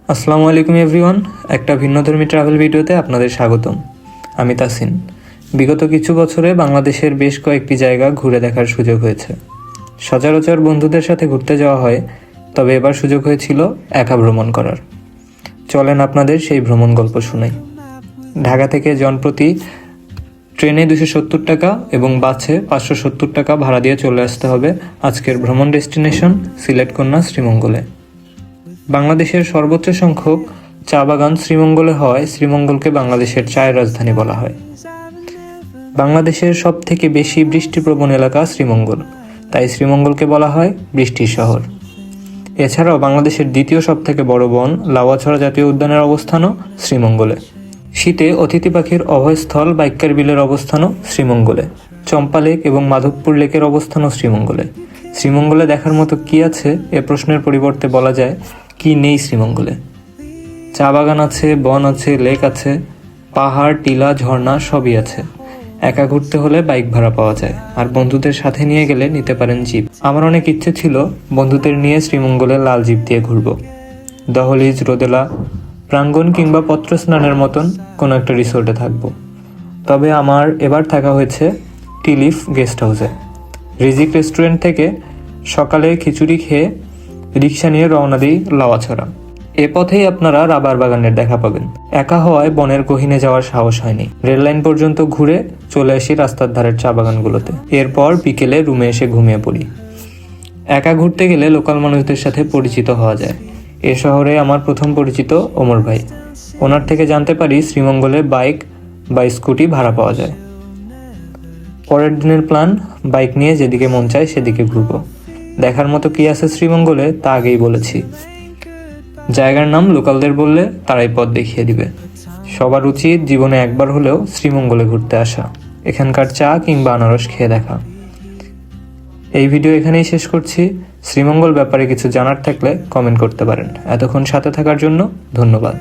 আসসালামু আলাইকুম এভরিওয়ান, একটা ভিন্নধর্মী ট্রাভেল ভিডিওতে আপনাদের স্বাগতম। আমি তাসিন। বিগত কিছু বছরে বাংলাদেশের বেশ কয়েকটি জায়গা ঘুরে দেখার সুযোগ হয়েছে। সচরাচর বন্ধুদের সাথে ঘুরতে যাওয়া হয়, তবে এবার সুযোগ হয়েছিল একা ভ্রমণ করার। চলেন আপনাদের সেই ভ্রমণ গল্প শোনাই। ঢাকা থেকে জনপ্রতি ট্রেনে 270 টাকা এবং বাসে 570 টাকা ভাড়া দিয়ে চলে আসতে হবে আজকের ভ্রমণ ডেস্টিনেশন সিলেটকন্যা শ্রীমঙ্গলে। বাংলাদেশের সর্বোচ্চ সংখ্যক চা বাগান শ্রীমঙ্গলে হওয়ায় শ্রীমঙ্গলকে বাংলাদেশের চায়ের রাজধানী বলা হয়। বাংলাদেশের সব থেকে বেশি বৃষ্টিপ্রবণ এলাকা শ্রীমঙ্গল, তাই শ্রীমঙ্গলকে বলা হয় বৃষ্টির শহর। এছাড়াও বাংলাদেশের দ্বিতীয় সবথেকে বড় বন লাউয়াছড়া জাতীয় উদ্যানের অবস্থানও শ্রীমঙ্গলে। শীতে অতিথি পাখির অভয়স্থল বাইক্কার বিলের অবস্থানও শ্রীমঙ্গলে। চম্পা লেক এবং মাধবপুর লেকের অবস্থানও শ্রীমঙ্গলে। শ্রীমঙ্গলে দেখার মতো কি আছে এ প্রশ্নের পরিবর্তে বলা যায় কি নেই শ্রীমঙ্গলে। চা বাগান আছে, বন আছে, লেক আছে, পাহাড়, টিলা, ঝর্ণা সবই আছে। একা ঘুরতে হলে বাইক ভাড়া পাওয়া যায়, আর বন্ধুদের সাথে নিয়ে গেলে নিতে পারেন জিপ। আমার অনেক ইচ্ছে ছিল বন্ধুদের নিয়ে শ্রীমঙ্গলে লাল জিপ দিয়ে ঘুরবো। দহলিজ, রোদেলা, প্রাঙ্গণ কিংবা পত্র স্নানের মতন কোনো একটা রিসোর্টে থাকবো। তবে আমার এবার থাকা হয়েছে টিলিফ গেস্ট হাউসে। রিজিক রেস্টুরেন্ট থেকে সকালে খিচুড়ি খেয়ে রিক্সা নিয়ে রওনা দিই লাউয়াছড়া। এ পথেই আপনারা রাবার বাগানের দেখা পাবেন। একা হওয়ায় বনের গহীনে যাওয়ার সাহস হয়নি। রেললাইন পর্যন্ত ঘুরে চলে আসি রাস্তার ধারের চা বাগানগুলোতে। এরপর বিকেলে রুমে এসে ঘুমিয়ে পড়ি। একা ঘুরতে গেলে লোকাল মানুষদের সাথে পরিচিত হওয়া যায়। এ শহরে আমার প্রথম পরিচিত ওমর ভাই। ওনার থেকে জানতে পারি শ্রীমঙ্গলে বাইক বা স্কুটি ভাড়া পাওয়া যায়। পরের দিনের প্ল্যান, বাইক নিয়ে যেদিকে মন চায় সেদিকে ঘুরবো। দেখার মতো কি আছে শ্রীমঙ্গলে তা আগেই বলেছি। জায়গার নাম লোকালদের বললে তারাই পথ দেখিয়ে দিবে। সবার উচিত জীবনে একবার হলেও শ্রীমঙ্গলে ঘুরতে আসা, এখানকার চা কিংবা আনারস খেয়ে দেখা। এই ভিডিও এখানেই শেষ করছি। শ্রীমঙ্গল ব্যাপারে কিছু জানার থাকলে কমেন্ট করতে পারেন। এতক্ষণ সাথে থাকার জন্য ধন্যবাদ।